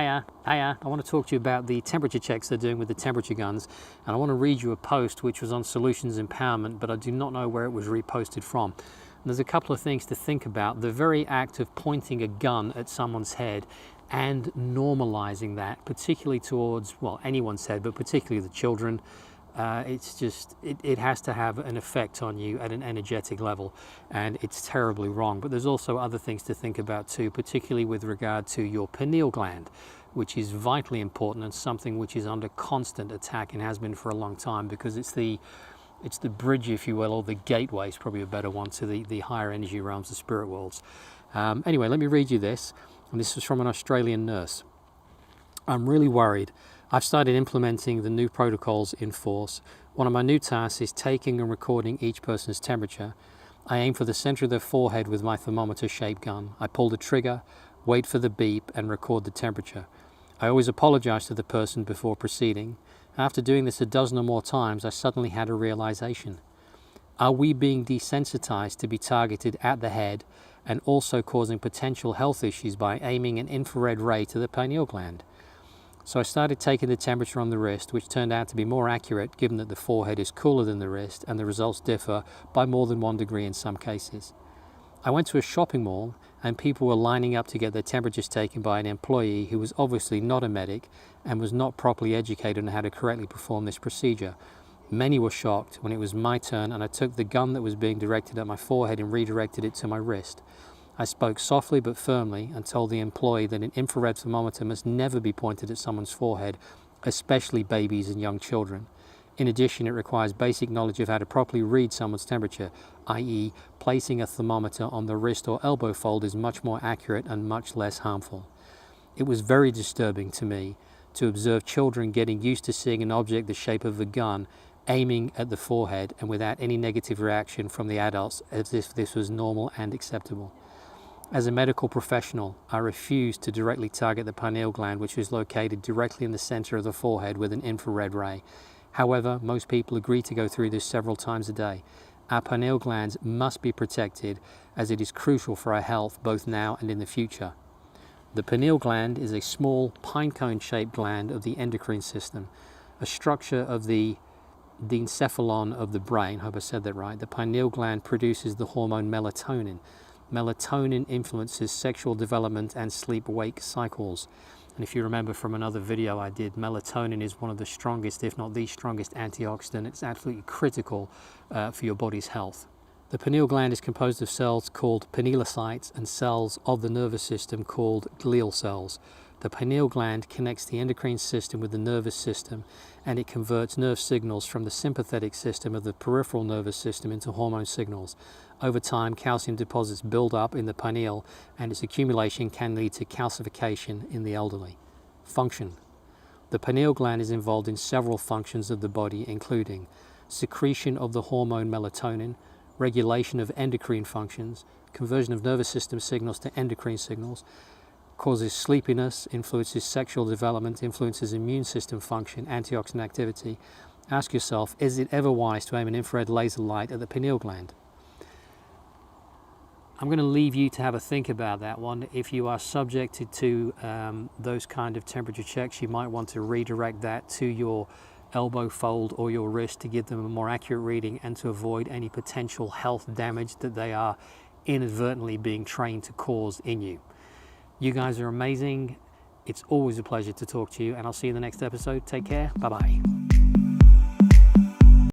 Hiya, I want to talk to you about the temperature checks they're doing with the temperature guns, and I want to read you a post which was on Solutions Empowerment, but I do not know where it was reposted from. And there's a couple of things to think about. The very act of pointing a gun at someone's head and normalizing that, particularly towards, well, anyone's head, but particularly the children, it has to have an effect on you at an energetic level, and it's terribly wrong. But there's also other things to think about too, particularly with regard to your pineal gland, which is vitally important and something which is under constant attack and has been for a long time, because it's the bridge, if you will, or the gateway is probably a better one, to the higher energy realms, the spirit worlds. Anyway, let me read you this, and this is from an Australian nurse. I'm really worried. I've started implementing the new protocols in force. One of my new tasks is taking and recording each person's temperature. I aim for the center of their forehead with my thermometer-shaped gun. I pull the trigger, wait for the beep, and record the temperature. I always apologize to the person before proceeding. After doing this a dozen or more times, I suddenly had a realization. Are we being desensitized to be targeted at the head and also causing potential health issues by aiming an infrared ray to the pineal gland? So I started taking the temperature on the wrist, which turned out to be more accurate given that the forehead is cooler than the wrist and the results differ by more than 1 degree in some cases. I went to a shopping mall and people were lining up to get their temperatures taken by an employee who was obviously not a medic and was not properly educated on how to correctly perform this procedure. Many were shocked when it was my turn and I took the gun that was being directed at my forehead and redirected it to my wrist. I spoke softly but firmly and told the employee that an infrared thermometer must never be pointed at someone's forehead, especially babies and young children. In addition, it requires basic knowledge of how to properly read someone's temperature, i.e., placing a thermometer on the wrist or elbow fold is much more accurate and much less harmful. It was very disturbing to me to observe children getting used to seeing an object the shape of a gun aiming at the forehead and without any negative reaction from the adults as if this was normal and acceptable. As a medical professional, I refused to directly target the pineal gland, which is located directly in the center of the forehead with an infrared ray. However, most people agree to go through this several times a day. Our pineal glands must be protected as it is crucial for our health both now and in the future. The pineal gland is a small pinecone-shaped gland of the endocrine system, a structure of the encephalon of the brain. I hope I said that right. The pineal gland produces the hormone melatonin. Melatonin influences sexual development and sleep-wake cycles. And if you remember from another video I did, melatonin is one of the strongest, if not the strongest antioxidant. It's absolutely critical for your body's health. The pineal gland is composed of cells called pinealocytes and cells of the nervous system called glial cells. The pineal gland connects the endocrine system with the nervous system, and it converts nerve signals from the sympathetic system of the peripheral nervous system into hormone signals. Over time, calcium deposits build up in the pineal, and its accumulation can lead to calcification in the elderly. Function. The pineal gland is involved in several functions of the body, including secretion of the hormone melatonin, regulation of endocrine functions, conversion of nervous system signals to endocrine signals, causes sleepiness, influences sexual development, influences immune system function, antioxidant activity. Ask yourself, is it ever wise to aim an infrared laser light at the pineal gland? I'm going to leave you to have a think about that one. If you are subjected to those kind of temperature checks, you might want to redirect that to your elbow fold or your wrist to give them a more accurate reading and to avoid any potential health damage that they are inadvertently being trained to cause in you. You guys are amazing. It's always a pleasure to talk to you, and I'll see you in the next episode. Take care. Bye-bye.